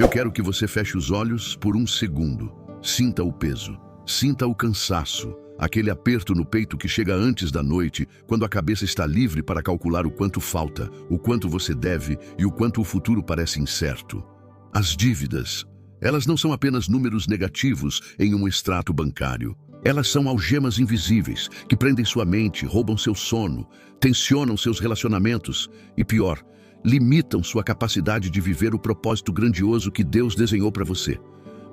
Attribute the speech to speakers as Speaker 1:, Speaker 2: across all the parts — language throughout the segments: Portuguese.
Speaker 1: Eu quero que você feche os olhos por um segundo. Sinta o peso, sinta o cansaço, aquele aperto no peito que chega antes da noite, quando a cabeça está livre para calcular o quanto falta, o quanto você deve e o quanto o futuro parece incerto. As dívidas, elas não são apenas números negativos em um extrato bancário. Elas são algemas invisíveis que prendem sua mente, roubam seu sono, tensionam seus relacionamentos e, pior, limitam sua capacidade de viver o propósito grandioso que Deus desenhou para você.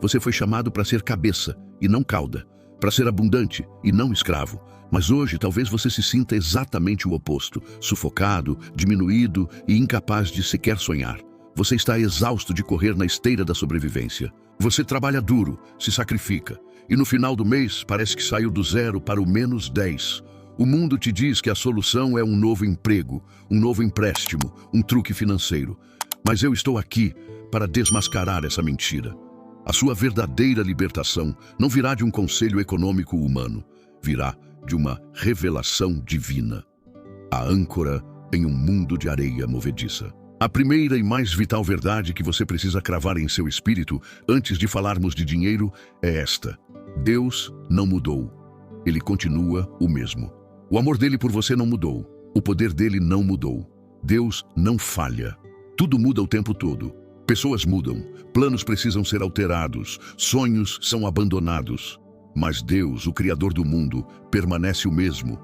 Speaker 1: Você foi chamado para ser cabeça e não cauda, para ser abundante e não escravo. Mas hoje talvez você se sinta exatamente o oposto, sufocado, diminuído e incapaz de sequer sonhar. Você está exausto de correr na esteira da sobrevivência. Você trabalha duro, se sacrifica, e no final do mês parece que saiu do 0 para o -10. O mundo te diz que a solução é um novo emprego, um novo empréstimo, um truque financeiro. Mas eu estou aqui para desmascarar essa mentira. A sua verdadeira libertação não virá de um conselho econômico humano, virá de uma revelação divina. A âncora em um mundo de areia movediça. A primeira e mais vital verdade que você precisa cravar em seu espírito antes de falarmos de dinheiro é esta: Deus não mudou. Ele continua o mesmo. O amor dele por você não mudou. O poder dele não mudou. Deus não falha. Tudo muda o tempo todo. Pessoas mudam, planos precisam ser alterados, sonhos são abandonados. Mas Deus, o Criador do mundo, permanece o mesmo.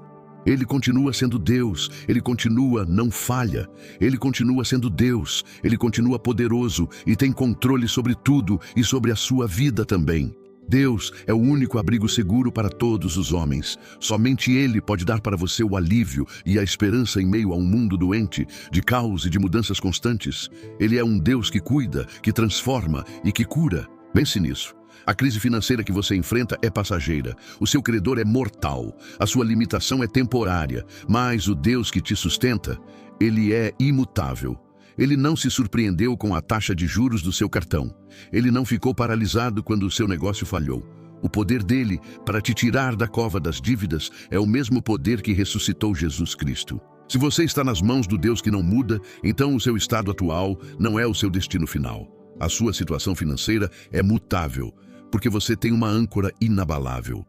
Speaker 1: Ele continua sendo Deus, ele continua, não falha. Ele continua sendo Deus, ele continua poderoso e tem controle sobre tudo e sobre a sua vida também. Deus é o único abrigo seguro para todos os homens. Somente Ele pode dar para você o alívio e a esperança em meio a um mundo doente, de caos e de mudanças constantes. Ele é um Deus que cuida, que transforma e que cura. Pense nisso. A crise financeira que você enfrenta é passageira. O seu credor é mortal. A sua limitação é temporária. Mas o Deus que te sustenta, Ele é imutável. Ele não se surpreendeu com a taxa de juros do seu cartão. Ele não ficou paralisado quando o seu negócio falhou. O poder dele para te tirar da cova das dívidas é o mesmo poder que ressuscitou Jesus Cristo. Se você está nas mãos do Deus que não muda, então o seu estado atual não é o seu destino final. A sua situação financeira é mutável, porque você tem uma âncora inabalável.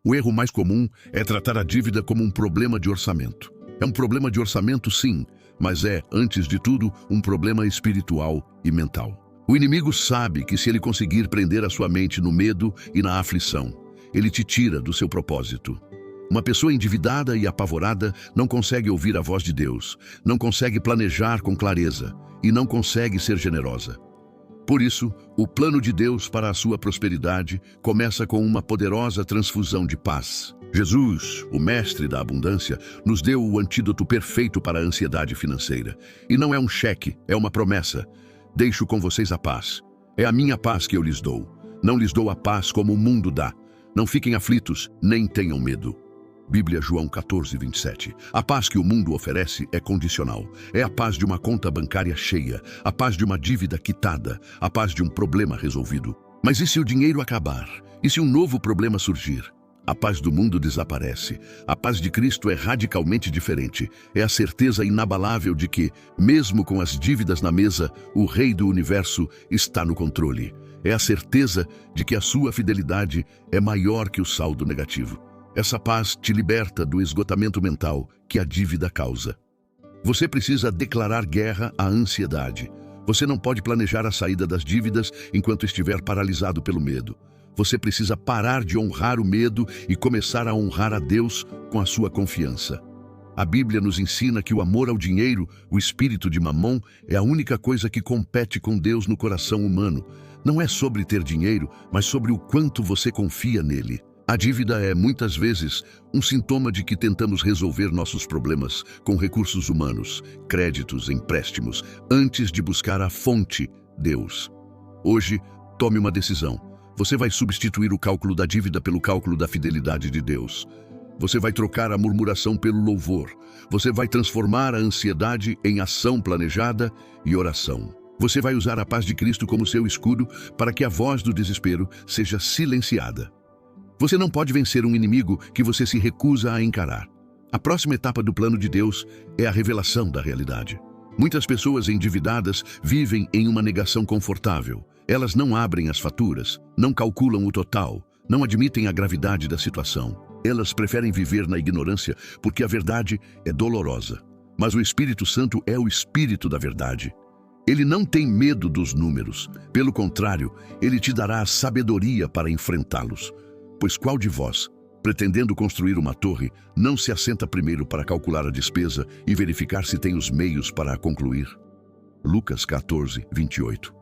Speaker 1: O erro mais comum é tratar a dívida como um problema de orçamento. É um problema de orçamento, sim, mas é, antes de tudo, um problema espiritual e mental. O inimigo sabe que se ele conseguir prender a sua mente no medo e na aflição, ele te tira do seu propósito. Uma pessoa endividada e apavorada não consegue ouvir a voz de Deus, não consegue planejar com clareza e não consegue ser generosa. Por isso, o plano de Deus para a sua prosperidade começa com uma poderosa transfusão de paz. Jesus, o mestre da abundância, nos deu o antídoto perfeito para a ansiedade financeira. E não é um cheque, é uma promessa. Deixo com vocês a paz. É a minha paz que eu lhes dou. Não lhes dou a paz como o mundo dá. Não fiquem aflitos, nem tenham medo. Bíblia, João 14:27. A paz que o mundo oferece é condicional. É a paz de uma conta bancária cheia, a paz de uma dívida quitada, a paz de um problema resolvido. Mas e se o dinheiro acabar? E se um novo problema surgir? A paz do mundo desaparece. A paz de Cristo é radicalmente diferente. É a certeza inabalável de que, mesmo com as dívidas na mesa, o Rei do Universo está no controle. É a certeza de que a sua fidelidade é maior que o saldo negativo. Essa paz te liberta do esgotamento mental que a dívida causa. Você precisa declarar guerra à ansiedade. Você não pode planejar a saída das dívidas enquanto estiver paralisado pelo medo. Você precisa parar de honrar o medo e começar a honrar a Deus com a sua confiança. A Bíblia nos ensina que o amor ao dinheiro, o espírito de Mamon, é a única coisa que compete com Deus no coração humano. Não é sobre ter dinheiro, mas sobre o quanto você confia nele. A dívida é, muitas vezes, um sintoma de que tentamos resolver nossos problemas com recursos humanos, créditos, empréstimos, antes de buscar a fonte, Deus. Hoje, tome uma decisão. Você vai substituir o cálculo da dívida pelo cálculo da fidelidade de Deus. Você vai trocar a murmuração pelo louvor. Você vai transformar a ansiedade em ação planejada e oração. Você vai usar a paz de Cristo como seu escudo para que a voz do desespero seja silenciada. Você não pode vencer um inimigo que você se recusa a encarar. A próxima etapa do plano de Deus é a revelação da realidade. Muitas pessoas endividadas vivem em uma negação confortável. Elas não abrem as faturas, não calculam o total, não admitem a gravidade da situação. Elas preferem viver na ignorância porque a verdade é dolorosa. Mas o Espírito Santo é o Espírito da verdade. Ele não tem medo dos números. Pelo contrário, ele te dará a sabedoria para enfrentá-los. Pois qual de vós, pretendendo construir uma torre, não se assenta primeiro para calcular a despesa e verificar se tem os meios para a concluir? Lucas 14, 28.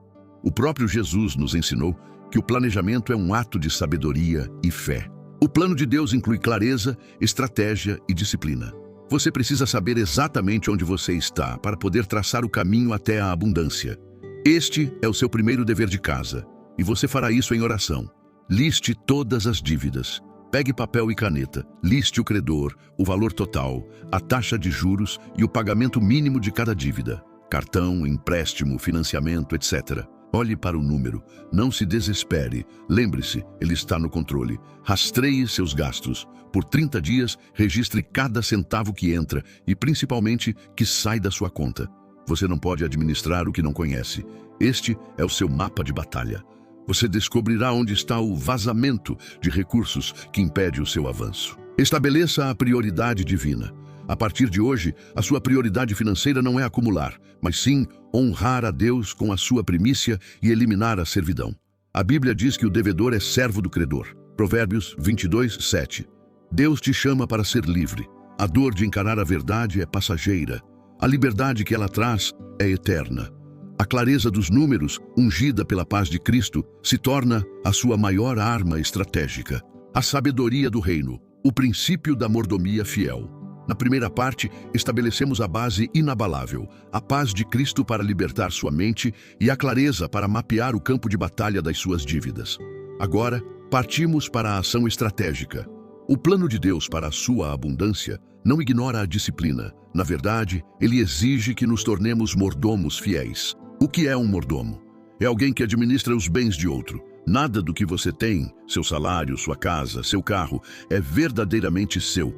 Speaker 1: O próprio Jesus nos ensinou que o planejamento é um ato de sabedoria e fé. O plano de Deus inclui clareza, estratégia e disciplina. Você precisa saber exatamente onde você está para poder traçar o caminho até a abundância. Este é o seu primeiro dever de casa, e você fará isso em oração. Liste todas as dívidas. Pegue papel e caneta, liste o credor, o valor total, a taxa de juros e o pagamento mínimo de cada dívida. Cartão, empréstimo, financiamento, etc. Olhe para o número, não se desespere. Lembre-se, ele está no controle. Rastreie seus gastos. Por 30 dias, registre cada centavo que entra e, principalmente, que sai da sua conta. Você não pode administrar o que não conhece. Este é o seu mapa de batalha. Você descobrirá onde está o vazamento de recursos que impede o seu avanço. Estabeleça a prioridade divina. A partir de hoje, a sua prioridade financeira não é acumular, mas sim honrar a Deus com a sua primícia e eliminar a servidão. A Bíblia diz que o devedor é servo do credor. Provérbios 22, 7. Deus te chama para ser livre. A dor de encarar a verdade é passageira. A liberdade que ela traz é eterna. A clareza dos números, ungida pela paz de Cristo, se torna a sua maior arma estratégica. A sabedoria do reino, o princípio da mordomia fiel. Na primeira parte, estabelecemos a base inabalável, a paz de Cristo para libertar sua mente e a clareza para mapear o campo de batalha das suas dívidas. Agora, partimos para a ação estratégica. O plano de Deus para a sua abundância não ignora a disciplina. Na verdade, ele exige que nos tornemos mordomos fiéis. O que é um mordomo? É alguém que administra os bens de outro. Nada do que você tem, seu salário, sua casa, seu carro, é verdadeiramente seu.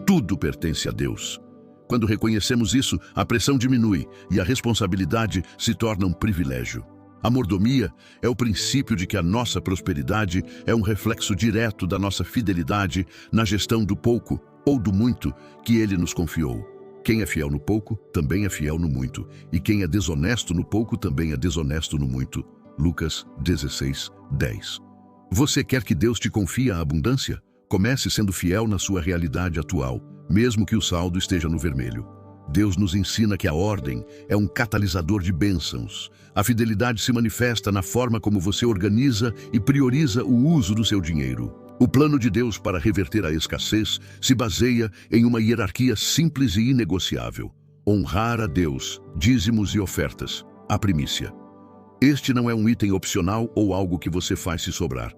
Speaker 1: Tudo pertence a Deus. Quando reconhecemos isso, a pressão diminui e a responsabilidade se torna um privilégio. A mordomia é o princípio de que a nossa prosperidade é um reflexo direto da nossa fidelidade na gestão do pouco ou do muito que Ele nos confiou. Quem é fiel no pouco, também é fiel no muito. E quem é desonesto no pouco, também é desonesto no muito. Lucas 16, 10. Você quer que Deus te confie a abundância? Comece sendo fiel na sua realidade atual, mesmo que o saldo esteja no vermelho. Deus nos ensina que a ordem é um catalisador de bênçãos. A fidelidade se manifesta na forma como você organiza e prioriza o uso do seu dinheiro. O plano de Deus para reverter a escassez se baseia em uma hierarquia simples e inegociável. Honrar a Deus, dízimos e ofertas, a primícia. Este não é um item opcional ou algo que você faz se sobrar.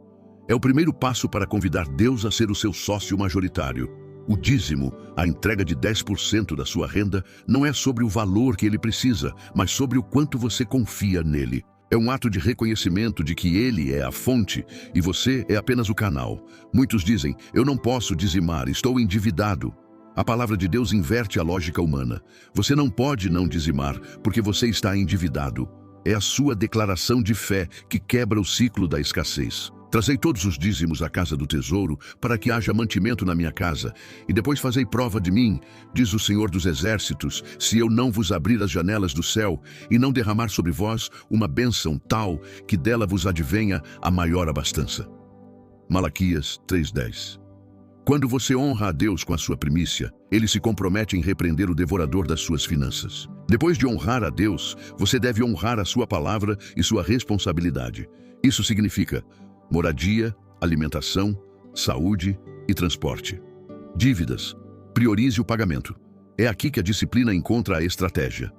Speaker 1: É o primeiro passo para convidar Deus a ser o seu sócio majoritário. O dízimo, a entrega de 10% da sua renda, não é sobre o valor que ele precisa, mas sobre o quanto você confia nele. É um ato de reconhecimento de que ele é a fonte e você é apenas o canal. Muitos dizem, eu não posso dizimar, estou endividado. A palavra de Deus inverte a lógica humana. Você não pode não dizimar, porque você está endividado. É a sua declaração de fé que quebra o ciclo da escassez. Trazei todos os dízimos à casa do tesouro, para que haja mantimento na minha casa, e depois fazei prova de mim, diz o Senhor dos Exércitos, se eu não vos abrir as janelas do céu, e não derramar sobre vós uma bênção tal, que dela vos advenha a maior abastança. Malaquias 3:10. Quando você honra a Deus com a sua primícia, ele se compromete em repreender o devorador das suas finanças. Depois de honrar a Deus, você deve honrar a sua palavra e sua responsabilidade. Isso significa moradia, alimentação, saúde e transporte. Dívidas. Priorize o pagamento. É aqui que a disciplina encontra a estratégia.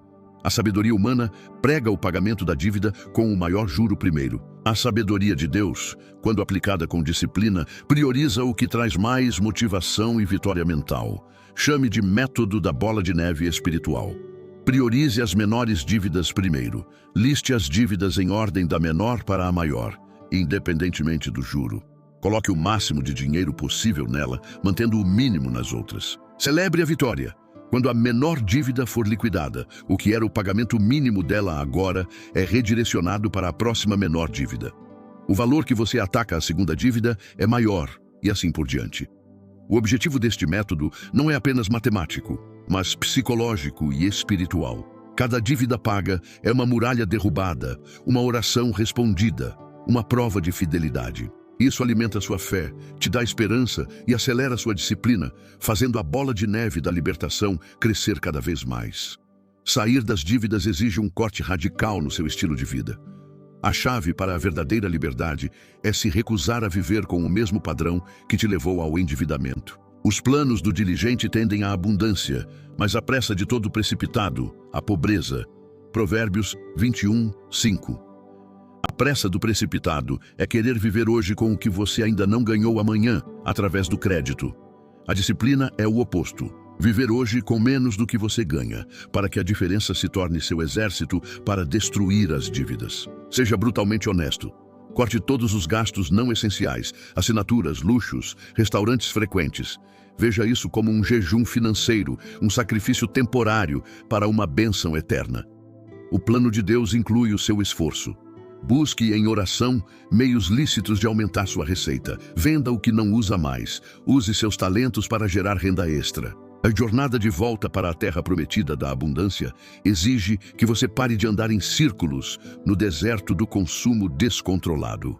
Speaker 1: A sabedoria humana prega o pagamento da dívida com o maior juro primeiro. A sabedoria de Deus, quando aplicada com disciplina, prioriza o que traz mais motivação e vitória mental. Chame de método da bola de neve espiritual. Priorize as menores dívidas primeiro. Liste as dívidas em ordem da menor para a maior, independentemente do juro. Coloque o máximo de dinheiro possível nela, mantendo o mínimo nas outras. Celebre a vitória. Quando a menor dívida for liquidada, o que era o pagamento mínimo dela agora é redirecionado para a próxima menor dívida. O valor que você ataca a segunda dívida é maior, e assim por diante. O objetivo deste método não é apenas matemático, mas psicológico e espiritual. Cada dívida paga é uma muralha derrubada, uma oração respondida, uma prova de fidelidade. Isso alimenta sua fé, te dá esperança e acelera sua disciplina, fazendo a bola de neve da libertação crescer cada vez mais. Sair das dívidas exige um corte radical no seu estilo de vida. A chave para a verdadeira liberdade é se recusar a viver com o mesmo padrão que te levou ao endividamento. Os planos do diligente tendem à abundância, mas a pressa de todo precipitado, à pobreza. Provérbios 21, 5. A pressa do precipitado é querer viver hoje com o que você ainda não ganhou amanhã, através do crédito. A disciplina é o oposto. Viver hoje com menos do que você ganha, para que a diferença se torne seu exército para destruir as dívidas. Seja brutalmente honesto. Corte todos os gastos não essenciais, assinaturas, luxos, restaurantes frequentes. Veja isso como um jejum financeiro, um sacrifício temporário para uma bênção eterna. O plano de Deus inclui o seu esforço. Busque em oração meios lícitos de aumentar sua receita. Venda o que não usa mais. Use seus talentos para gerar renda extra. A jornada de volta para a terra prometida da abundância exige que você pare de andar em círculos no deserto do consumo descontrolado.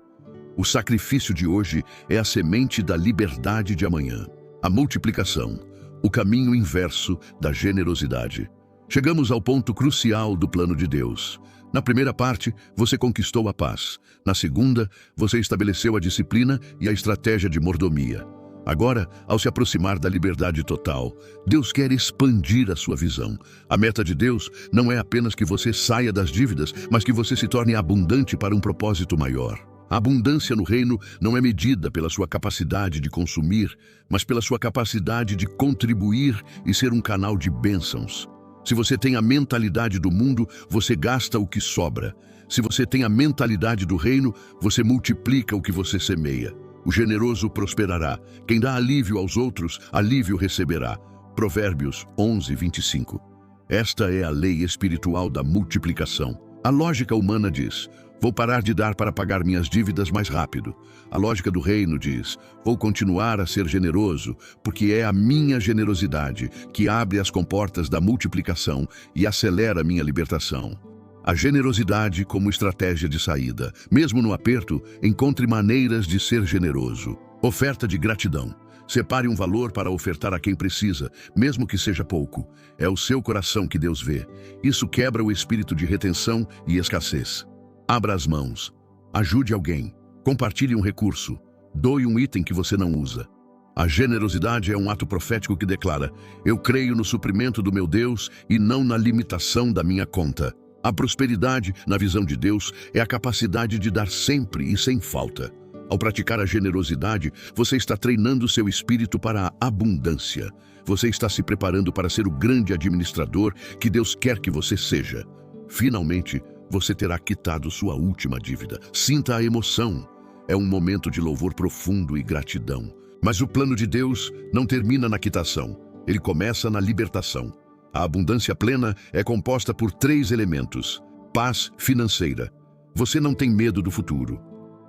Speaker 1: O sacrifício de hoje é a semente da liberdade de amanhã. A multiplicação, o caminho inverso da generosidade. Chegamos ao ponto crucial do plano de Deus. Na primeira parte, você conquistou a paz. Na segunda, você estabeleceu a disciplina e a estratégia de mordomia. Agora, ao se aproximar da liberdade total, Deus quer expandir a sua visão. A meta de Deus não é apenas que você saia das dívidas, mas que você se torne abundante para um propósito maior. A abundância no reino não é medida pela sua capacidade de consumir, mas pela sua capacidade de contribuir e ser um canal de bênçãos. Se você tem a mentalidade do mundo, você gasta o que sobra. Se você tem a mentalidade do reino, você multiplica o que você semeia. O generoso prosperará. Quem dá alívio aos outros, alívio receberá. Provérbios 11, 25. Esta é a lei espiritual da multiplicação. A lógica humana diz: vou parar de dar para pagar minhas dívidas mais rápido. A lógica do reino diz: vou continuar a ser generoso, porque é a minha generosidade que abre as comportas da multiplicação e acelera minha libertação. A generosidade como estratégia de saída. Mesmo no aperto, encontre maneiras de ser generoso. Oferta de gratidão. Separe um valor para ofertar a quem precisa, mesmo que seja pouco. É o seu coração que Deus vê. Isso quebra o espírito de retenção e escassez. Abra as mãos. Ajude alguém. Compartilhe um recurso. Doe um item que você não usa. A generosidade é um ato profético que declara: eu creio no suprimento do meu Deus e não na limitação da minha conta. A prosperidade, na visão de Deus, é a capacidade de dar sempre e sem falta. Ao praticar a generosidade, você está treinando seu espírito para a abundância. Você está se preparando para ser o grande administrador que Deus quer que você seja. Finalmente, você terá quitado sua última dívida. Sinta a emoção. É um momento de louvor profundo e gratidão. Mas o plano de Deus não termina na quitação. Ele começa na libertação. A abundância plena é composta por 3 elementos. Paz financeira. Você não tem medo do futuro.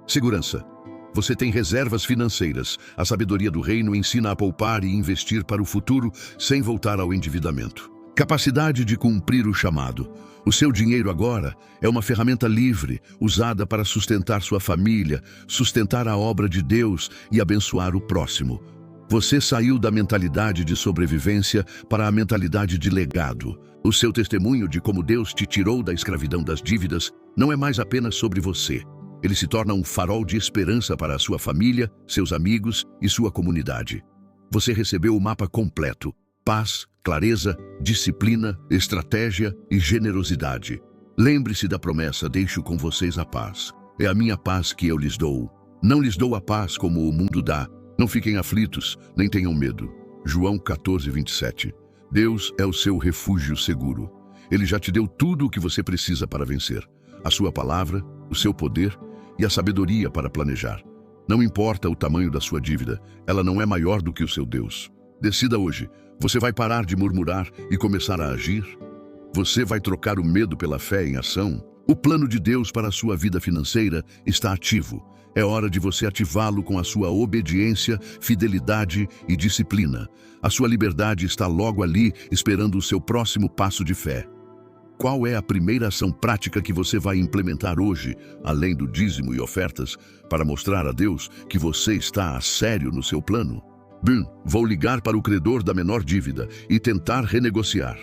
Speaker 1: Segurança. Você tem reservas financeiras. A sabedoria do reino ensina a poupar e investir para o futuro sem voltar ao endividamento. Capacidade de cumprir o chamado. O seu dinheiro agora é uma ferramenta livre, usada para sustentar sua família, sustentar a obra de Deus e abençoar o próximo. Você saiu da mentalidade de sobrevivência para a mentalidade de legado. O seu testemunho de como Deus te tirou da escravidão das dívidas não é mais apenas sobre você. Ele se torna um farol de esperança para a sua família, seus amigos e sua comunidade. Você recebeu o mapa completo: paz, clareza, disciplina, estratégia e generosidade. Lembre-se da promessa: deixo com vocês a paz. É a minha paz que eu lhes dou. Não lhes dou a paz como o mundo dá. Não fiquem aflitos, nem tenham medo. João 14, 27. Deus é o seu refúgio seguro. Ele já te deu tudo o que você precisa para vencer. A sua palavra, o seu poder e a sabedoria para planejar. Não importa o tamanho da sua dívida, ela não é maior do que o seu Deus. Decida hoje: Você vai parar de murmurar e começar a agir? Você vai trocar o medo pela fé em ação? O plano de Deus para a sua vida financeira está ativo. É hora de você ativá-lo com a sua obediência, fidelidade e disciplina. A sua liberdade está logo ali, esperando o seu próximo passo de fé. Qual é a primeira ação prática que você vai implementar hoje, além do dízimo e ofertas, para mostrar a Deus que você está a sério no seu plano? Vou ligar para o credor da menor dívida e tentar renegociar.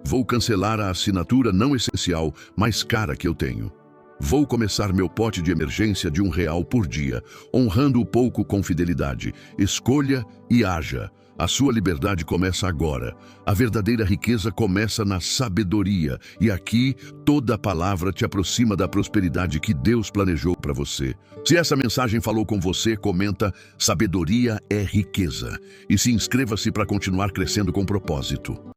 Speaker 1: Vou cancelar a assinatura não essencial mais cara que eu tenho. Vou começar meu pote de emergência de R$1 por dia, honrando o pouco com fidelidade. Escolha e haja. A sua liberdade começa agora. A verdadeira riqueza começa na sabedoria. E aqui, toda palavra te aproxima da prosperidade que Deus planejou para você. Se essa mensagem falou com você, comenta: sabedoria é riqueza. E se inscreva-se para continuar crescendo com propósito.